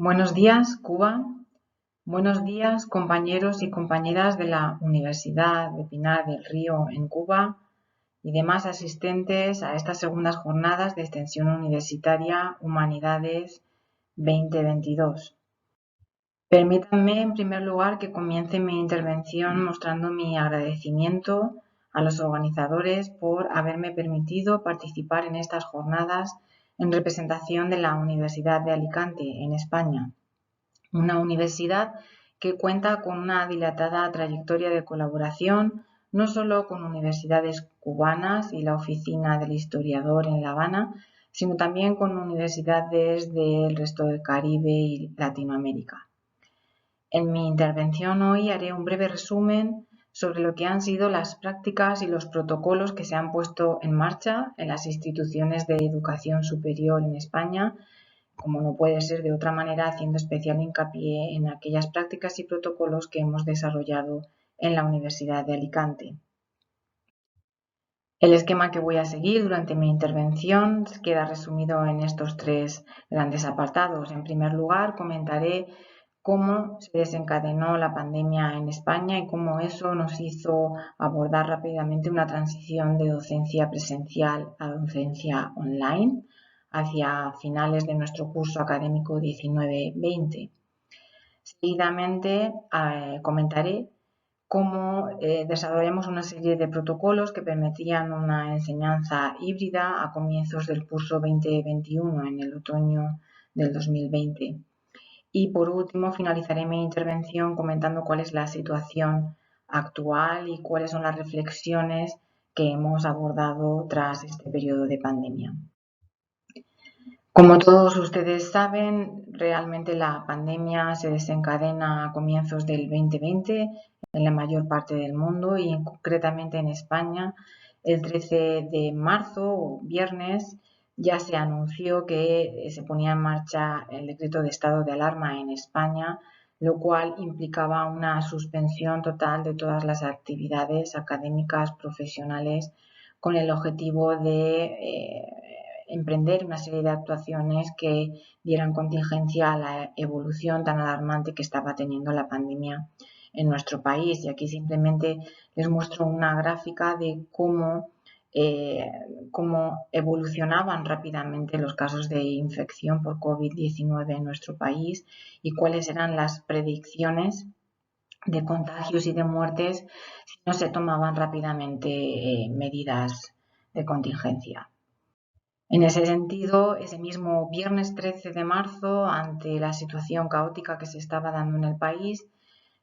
Buenos días, Cuba. Buenos días, compañeros y compañeras de la Universidad de Pinar del Río en Cuba y demás asistentes a estas segundas jornadas de extensión universitaria Humanidades 2022. Permítanme, en primer lugar, que comience mi intervención mostrando mi agradecimiento a los organizadores por haberme permitido participar en estas jornadas en representación de la Universidad de Alicante, en España. Una universidad que cuenta con una dilatada trayectoria de colaboración no solo con universidades cubanas y la Oficina del Historiador en La Habana, sino también con universidades del resto del Caribe y Latinoamérica. En mi intervención hoy haré un breve resumen sobre lo que han sido las prácticas y los protocolos que se han puesto en marcha en las instituciones de educación superior en España, como no puede ser de otra manera, haciendo especial hincapié en aquellas prácticas y protocolos que hemos desarrollado en la Universidad de Alicante. El esquema que voy a seguir durante mi intervención queda resumido en estos tres grandes apartados. En primer lugar, comentaré cómo se desencadenó la pandemia en España y cómo eso nos hizo abordar rápidamente una transición de docencia presencial a docencia online hacia finales de nuestro curso académico 19-20. Seguidamente comentaré cómo desarrollamos una serie de protocolos que permitían una enseñanza híbrida a comienzos del curso 2021, en el otoño del 2020. Y por último, finalizaré mi intervención comentando cuál es la situación actual y cuáles son las reflexiones que hemos abordado tras este periodo de pandemia. Como todos ustedes saben, realmente la pandemia se desencadena a comienzos del 2020 en la mayor parte del mundo y concretamente en España. El 13 de marzo, viernes, ya se anunció que se ponía en marcha el decreto de estado de alarma en España, lo cual implicaba una suspensión total de todas las actividades académicas profesionales con el objetivo de emprender una serie de actuaciones que dieran contingencia a la evolución tan alarmante que estaba teniendo la pandemia en nuestro país. Y aquí simplemente les muestro una gráfica de cómo evolucionaban rápidamente los casos de infección por COVID-19 en nuestro país y cuáles eran las predicciones de contagios y de muertes si no se tomaban rápidamente medidas de contingencia. En ese sentido, ese mismo viernes 13 de marzo, ante la situación caótica que se estaba dando en el país,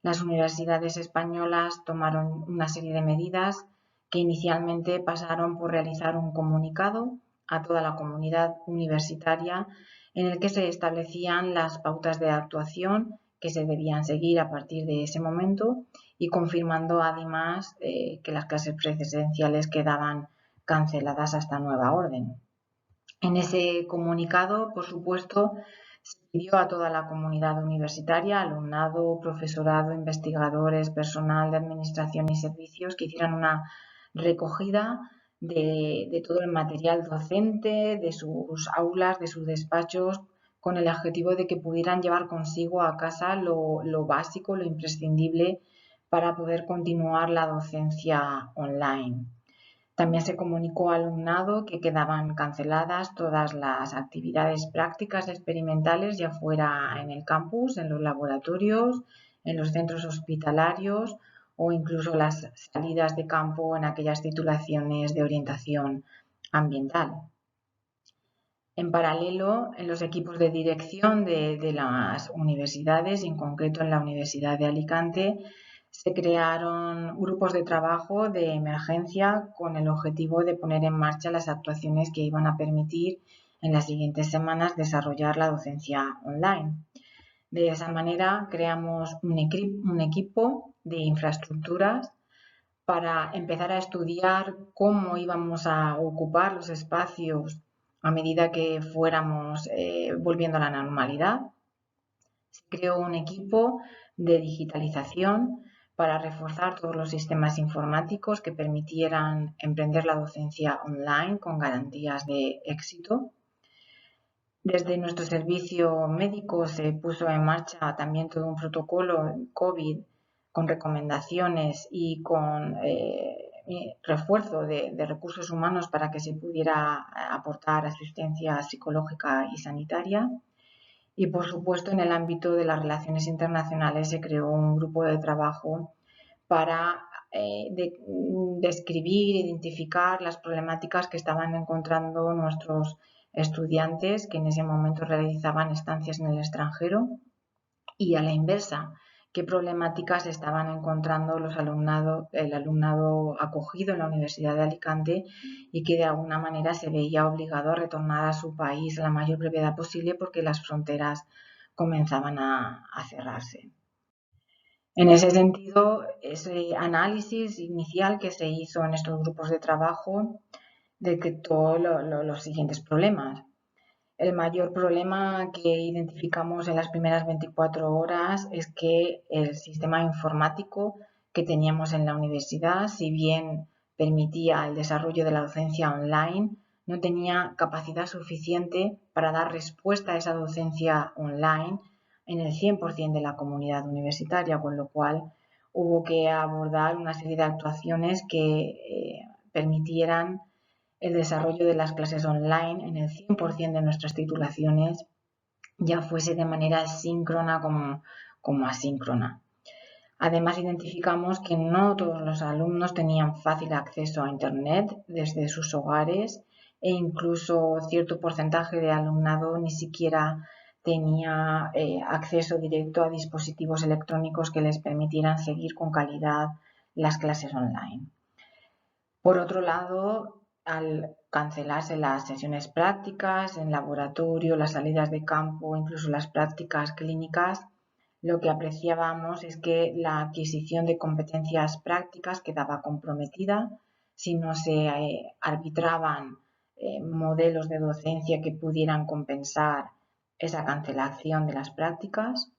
las universidades españolas tomaron una serie de medidas que inicialmente pasaron por realizar un comunicado a toda la comunidad universitaria en el que se establecían las pautas de actuación que se debían seguir a partir de ese momento y confirmando además que las clases presenciales quedaban canceladas hasta nueva orden. En ese comunicado, por supuesto, se pidió a toda la comunidad universitaria, alumnado, profesorado, investigadores, personal de administración y servicios, que hicieran una recogida de todo el material docente, de sus aulas, de sus despachos, con el objetivo de que pudieran llevar consigo a casa lo básico, lo imprescindible para poder continuar la docencia online. También se comunicó al alumnado que quedaban canceladas todas las actividades prácticas experimentales, ya fuera en el campus, en los laboratorios, en los centros hospitalarios o incluso las salidas de campo en aquellas titulaciones de orientación ambiental. En paralelo, en los equipos de dirección de las universidades, y en concreto en la Universidad de Alicante, se crearon grupos de trabajo de emergencia con el objetivo de poner en marcha las actuaciones que iban a permitir en las siguientes semanas desarrollar la docencia online. De esa manera creamos un equipo de infraestructuras para empezar a estudiar cómo íbamos a ocupar los espacios a medida que fuéramos volviendo a la normalidad. Se creó un equipo de digitalización para reforzar todos los sistemas informáticos que permitieran emprender la docencia online con garantías de éxito. Desde nuestro servicio médico se puso en marcha también todo un protocolo COVID con recomendaciones y con refuerzo de recursos humanos para que se pudiera aportar asistencia psicológica y sanitaria. Y, por supuesto, en el ámbito de las relaciones internacionales se creó un grupo de trabajo para describir, identificar las problemáticas que estaban encontrando nuestros estudiantes que en ese momento realizaban estancias en el extranjero, y a la inversa, qué problemáticas estaban encontrando el alumnado acogido en la Universidad de Alicante y que de alguna manera se veía obligado a retornar a su país a la mayor brevedad posible porque las fronteras comenzaban a cerrarse. En ese sentido, ese análisis inicial que se hizo en estos grupos de trabajo detectó los siguientes problemas. El mayor problema que identificamos en las primeras 24 horas es que el sistema informático que teníamos en la universidad, si bien permitía el desarrollo de la docencia online, no tenía capacidad suficiente para dar respuesta a esa docencia online en el 100% de la comunidad universitaria, con lo cual hubo que abordar una serie de actuaciones que permitieran el desarrollo de las clases online en el 100% de nuestras titulaciones, ya fuese de manera síncrona como asíncrona. Además, identificamos que no todos los alumnos tenían fácil acceso a Internet desde sus hogares e incluso cierto porcentaje de alumnado ni siquiera tenía acceso directo a dispositivos electrónicos que les permitieran seguir con calidad las clases online. Por otro lado, al cancelarse las sesiones prácticas en laboratorio, las salidas de campo, incluso las prácticas clínicas, lo que apreciábamos es que la adquisición de competencias prácticas quedaba comprometida si no se arbitraban modelos de docencia que pudieran compensar esa cancelación de las prácticas.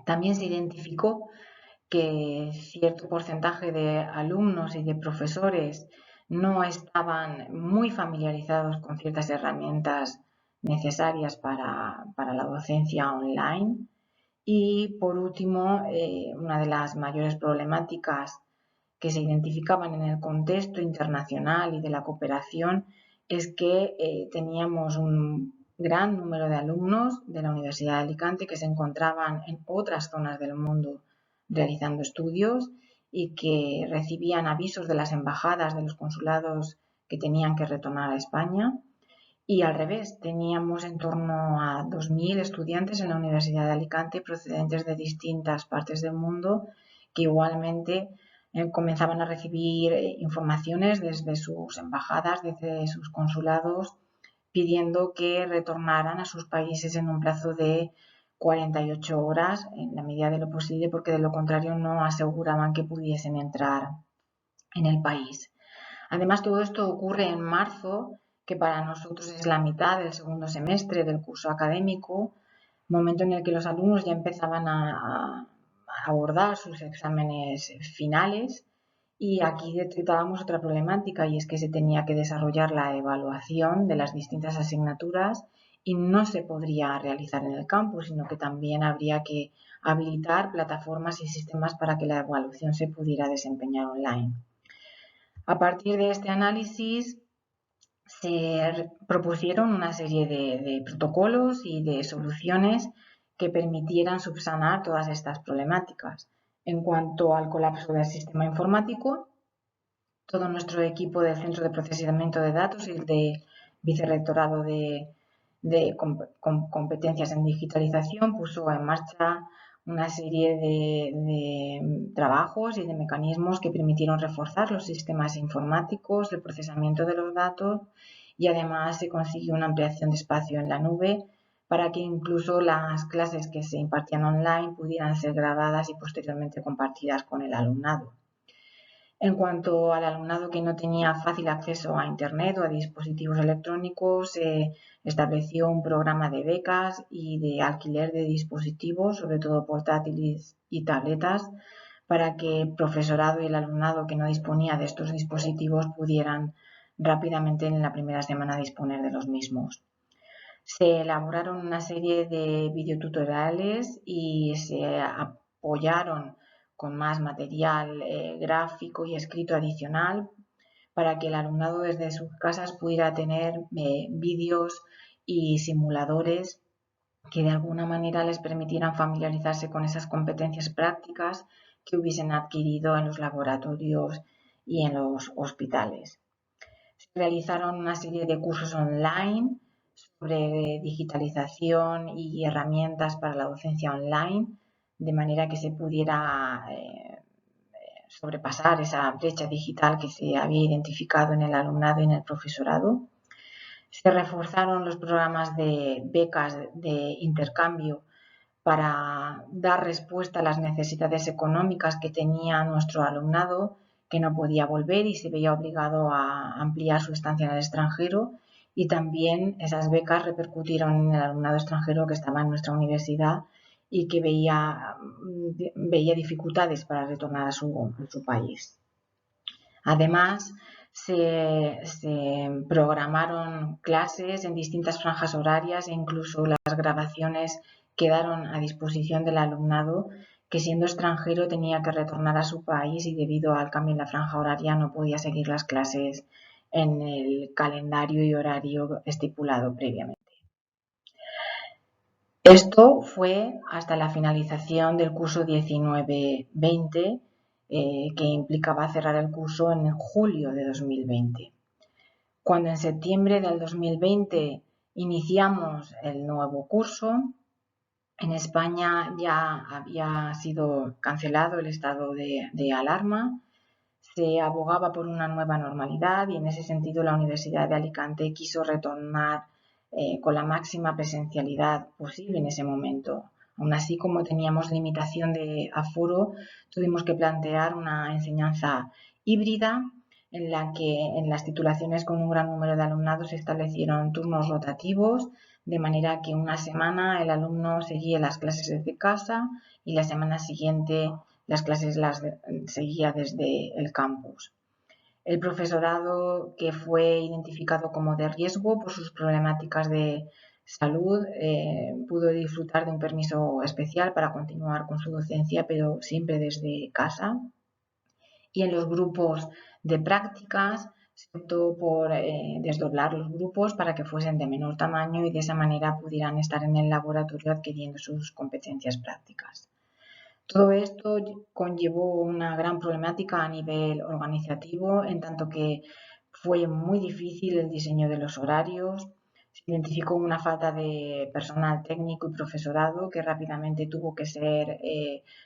También se identificó que cierto porcentaje de alumnos y de profesores no estaban muy familiarizados con ciertas herramientas necesarias para la docencia online. Y por último, una de las mayores problemáticas que se identificaban en el contexto internacional y de la cooperación es que teníamos un gran número de alumnos de la Universidad de Alicante que se encontraban en otras zonas del mundo realizando estudios y que recibían avisos de las embajadas, de los consulados que tenían que retornar a España. Y al revés, teníamos en torno a 2.000 estudiantes en la Universidad de Alicante procedentes de distintas partes del mundo que igualmente comenzaban a recibir informaciones desde sus embajadas, desde sus consulados, pidiendo que retornaran a sus países en un plazo de 48 horas, en la medida de lo posible, porque de lo contrario no aseguraban que pudiesen entrar en el país. Además, todo esto ocurre en marzo, que para nosotros es la mitad del segundo semestre del curso académico, momento en el que los alumnos ya empezaban a abordar sus exámenes finales, y aquí detectábamos otra problemática, y es que se tenía que desarrollar la evaluación de las distintas asignaturas y no se podría realizar en el campus, sino que también habría que habilitar plataformas y sistemas para que la evaluación se pudiera desempeñar online. A partir de este análisis se propusieron una serie de protocolos y de soluciones que permitieran subsanar todas estas problemáticas. En cuanto al colapso del sistema informático, todo nuestro equipo del Centro de Procesamiento de Datos y el de Vicerrectorado de Competencias en Digitalización puso en marcha una serie de trabajos y de mecanismos que permitieron reforzar los sistemas informáticos, el procesamiento de los datos, y además se consiguió una ampliación de espacio en la nube para que incluso las clases que se impartían online pudieran ser grabadas y posteriormente compartidas con el alumnado. En cuanto al alumnado que no tenía fácil acceso a Internet o a dispositivos electrónicos, se estableció un programa de becas y de alquiler de dispositivos, sobre todo portátiles y tabletas, para que el profesorado y el alumnado que no disponía de estos dispositivos pudieran rápidamente en la primera semana disponer de los mismos. Se elaboraron una serie de videotutoriales y se apoyaron con más material gráfico y escrito adicional para que el alumnado desde sus casas pudiera tener vídeos y simuladores que de alguna manera les permitieran familiarizarse con esas competencias prácticas que hubiesen adquirido en los laboratorios y en los hospitales. Se realizaron una serie de cursos online sobre digitalización y herramientas para la docencia online, de manera que se pudiera sobrepasar esa brecha digital que se había identificado en el alumnado y en el profesorado. Se reforzaron los programas de becas de intercambio para dar respuesta a las necesidades económicas que tenía nuestro alumnado, que no podía volver y se veía obligado a ampliar su estancia en el extranjero, y también esas becas repercutieron en el alumnado extranjero que estaba en nuestra universidad y que veía dificultades para retornar a su país. Además, se programaron clases en distintas franjas horarias e incluso las grabaciones quedaron a disposición del alumnado que, siendo extranjero, tenía que retornar a su país y debido al cambio en la franja horaria no podía seguir las clases en el calendario y horario estipulado previamente. Esto fue hasta la finalización del curso 19-20, que implicaba cerrar el curso en julio de 2020. Cuando en septiembre del 2020 iniciamos el nuevo curso, en España ya había sido cancelado el estado de alarma, se abogaba por una nueva normalidad y en ese sentido la Universidad de Alicante quiso retornar con la máxima presencialidad posible en ese momento. Aún así, como teníamos limitación de aforo, tuvimos que plantear una enseñanza híbrida en la que en las titulaciones con un gran número de alumnados se establecieron turnos rotativos, de manera que una semana el alumno seguía las clases desde casa y la semana siguiente las clases las seguía desde el campus. El profesorado que fue identificado como de riesgo por sus problemáticas de salud pudo disfrutar de un permiso especial para continuar con su docencia, pero siempre desde casa. Y en los grupos de prácticas se optó por desdoblar los grupos para que fuesen de menor tamaño y de esa manera pudieran estar en el laboratorio adquiriendo sus competencias prácticas. Todo esto conllevó una gran problemática a nivel organizativo, en tanto que fue muy difícil el diseño de los horarios. Se identificó una falta de personal técnico y profesorado que rápidamente tuvo que ser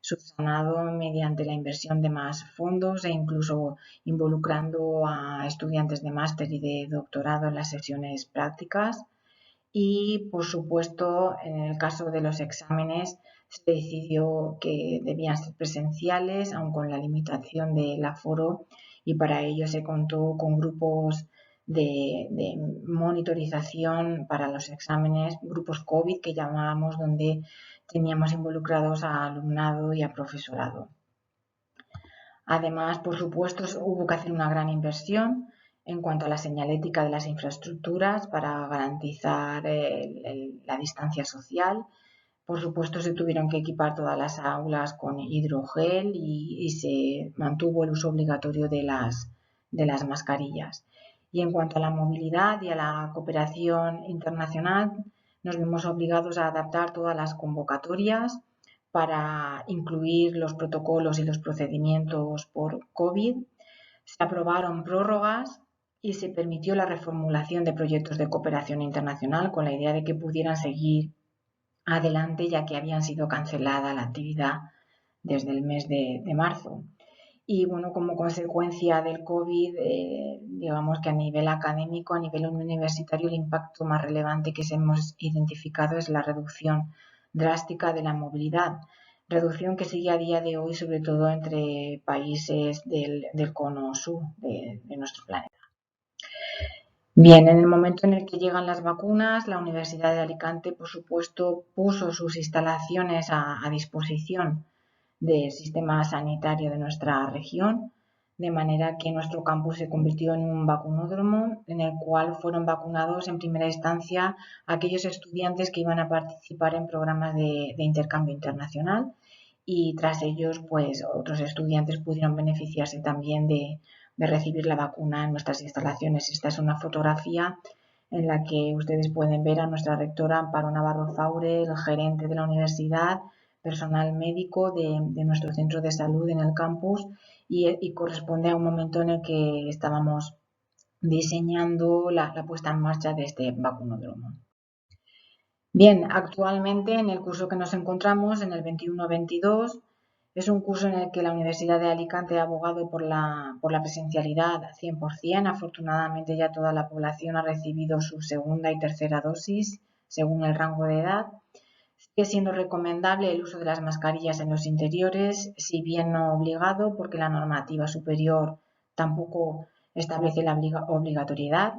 subsanado mediante la inversión de más fondos e incluso involucrando a estudiantes de máster y de doctorado en las sesiones prácticas. Y, por supuesto, en el caso de los exámenes se decidió que debían ser presenciales, aun con la limitación del aforo, y para ello se contó con grupos de monitorización para los exámenes, grupos COVID que llamábamos, donde teníamos involucrados a alumnado y a profesorado. Además, por supuesto, hubo que hacer una gran inversión en cuanto a la señalética de las infraestructuras para garantizar la distancia social. Por supuesto, se tuvieron que equipar todas las aulas con hidrogel y se mantuvo el uso obligatorio de las mascarillas. Y en cuanto a la movilidad y a la cooperación internacional, nos vimos obligados a adaptar todas las convocatorias para incluir los protocolos y los procedimientos por COVID. Se aprobaron prórrogas y se permitió la reformulación de proyectos de cooperación internacional con la idea de que pudieran seguir adelante, ya que habían sido cancelada la actividad desde el mes de marzo. Y bueno, como consecuencia del COVID, digamos que a nivel académico, a nivel universitario, el impacto más relevante que hemos identificado es la reducción drástica de la movilidad, reducción que sigue a día de hoy, sobre todo entre países del cono sur de nuestro planeta. Bien, en el momento en el que llegan las vacunas, la Universidad de Alicante, por supuesto, puso sus instalaciones a disposición del sistema sanitario de nuestra región, de manera que nuestro campus se convirtió en un vacunódromo en el cual fueron vacunados en primera instancia aquellos estudiantes que iban a participar en programas de intercambio internacional y tras ellos pues otros estudiantes pudieron beneficiarse también de recibir la vacuna en nuestras instalaciones. Esta es una fotografía en la que ustedes pueden ver a nuestra rectora Amparo Navarro Faure, el gerente de la universidad, personal médico de nuestro centro de salud en el campus y corresponde a un momento en el que estábamos diseñando la puesta en marcha de este vacunódromo. Bien, actualmente en el curso que nos encontramos, en el 21-22, es un curso en el que la Universidad de Alicante ha abogado por la presencialidad 100%. Afortunadamente ya toda la población ha recibido su segunda y tercera dosis según el rango de edad. Sigue siendo recomendable el uso de las mascarillas en los interiores, si bien no obligado, porque la normativa superior tampoco establece la obligatoriedad.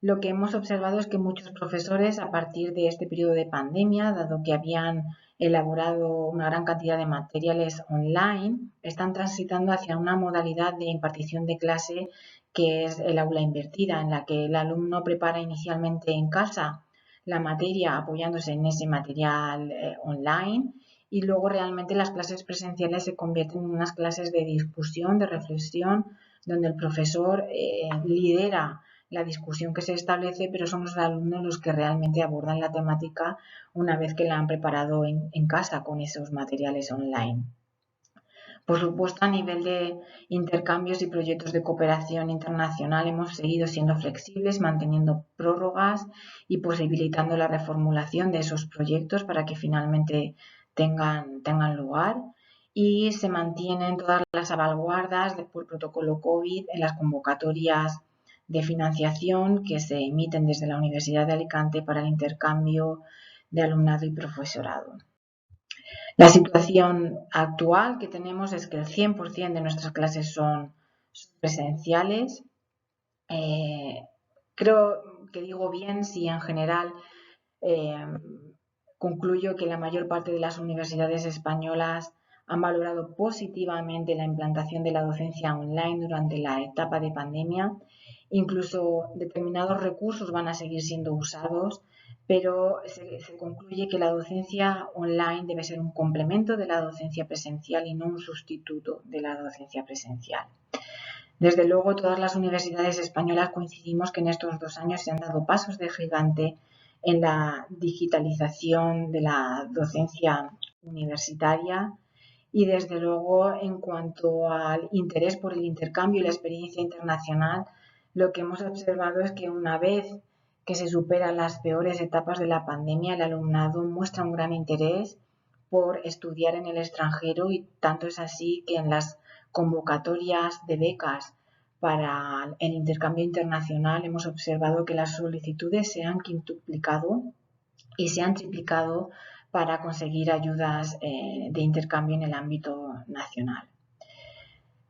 Lo que hemos observado es que muchos profesores, a partir de este periodo de pandemia, dado que habían elaborado una gran cantidad de materiales online, están transitando hacia una modalidad de impartición de clase que es el aula invertida, en la que el alumno prepara inicialmente en casa la materia apoyándose en ese material online y luego realmente las clases presenciales se convierten en unas clases de discusión, de reflexión, donde el profesor lidera la discusión que se establece, pero son los alumnos los que realmente abordan la temática una vez que la han preparado en casa con esos materiales online. Por supuesto, a nivel de intercambios y proyectos de cooperación internacional hemos seguido siendo flexibles, manteniendo prórrogas y posibilitando la reformulación de esos proyectos para que finalmente tengan lugar. Y se mantienen todas las salvaguardas del protocolo COVID en las convocatorias de financiación que se emiten desde la Universidad de Alicante para el intercambio de alumnado y profesorado. La situación actual que tenemos es que el 100% de nuestras clases son presenciales. Creo que digo bien si en general concluyo que la mayor parte de las universidades españolas han valorado positivamente la implantación de la docencia online durante la etapa de pandemia. Incluso determinados recursos van a seguir siendo usados, pero se concluye que la docencia online debe ser un complemento de la docencia presencial y no un sustituto de la docencia presencial. Desde luego, todas las universidades españolas coincidimos que en estos 2 años se han dado pasos de gigante en la digitalización de la docencia universitaria y desde luego en cuanto al interés por el intercambio y la experiencia internacional, lo que hemos observado es que una vez que se superan las peores etapas de la pandemia, el alumnado muestra un gran interés por estudiar en el extranjero y tanto es así que en las convocatorias de becas para el intercambio internacional hemos observado que las solicitudes se han quintuplicado y se han triplicado para conseguir ayudas de intercambio en el ámbito nacional.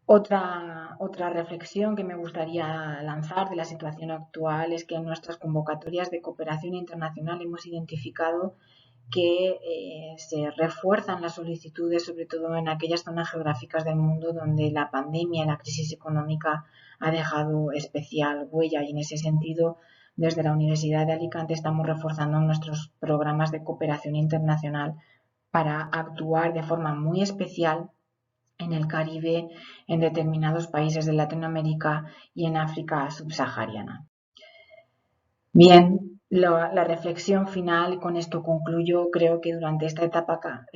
Otra reflexión que me gustaría lanzar de la situación actual es que en nuestras convocatorias de cooperación internacional hemos identificado que se refuerzan las solicitudes, sobre todo en aquellas zonas geográficas del mundo donde la pandemia y la crisis económica ha dejado especial huella y en ese sentido desde la Universidad de Alicante estamos reforzando nuestros programas de cooperación internacional para actuar de forma muy especial en el Caribe, en determinados países de Latinoamérica y en África subsahariana. Bien, la reflexión final, y con esto concluyo, creo que durante esta etapa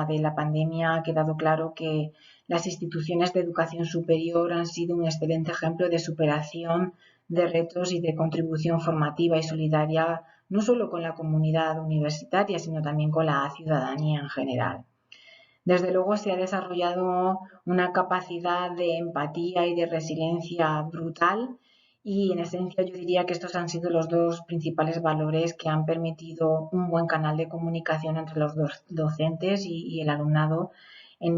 de la pandemia ha quedado claro que las instituciones de educación superior han sido un excelente ejemplo de superación de retos y de contribución formativa y solidaria, no solo con la comunidad universitaria, sino también con la ciudadanía en general. Desde luego se ha desarrollado una capacidad de empatía y de resiliencia brutal y en esencia yo diría que estos han sido los 2 principales valores que han permitido un buen canal de comunicación entre los docentes y el alumnado,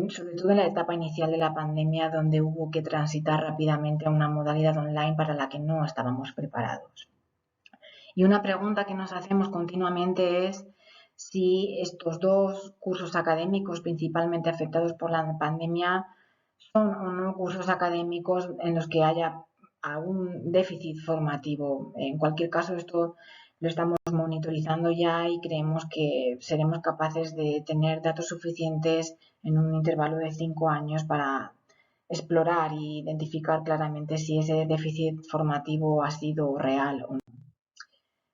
sobre todo en la etapa inicial de la pandemia donde hubo que transitar rápidamente a una modalidad online para la que no estábamos preparados. Y una pregunta que nos hacemos continuamente es si estos 2 cursos académicos principalmente afectados por la pandemia son o no cursos académicos en los que haya algún déficit formativo. En cualquier caso, esto lo estamos monitorizando ya y creemos que seremos capaces de tener datos suficientes en un intervalo de 5 años para explorar e identificar claramente si ese déficit formativo ha sido real o no.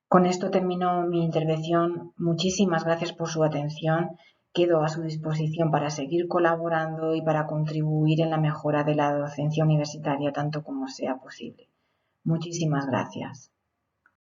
Con esto termino mi intervención. Muchísimas gracias por su atención. Quedo a su disposición para seguir colaborando y para contribuir en la mejora de la docencia universitaria tanto como sea posible. Muchísimas gracias.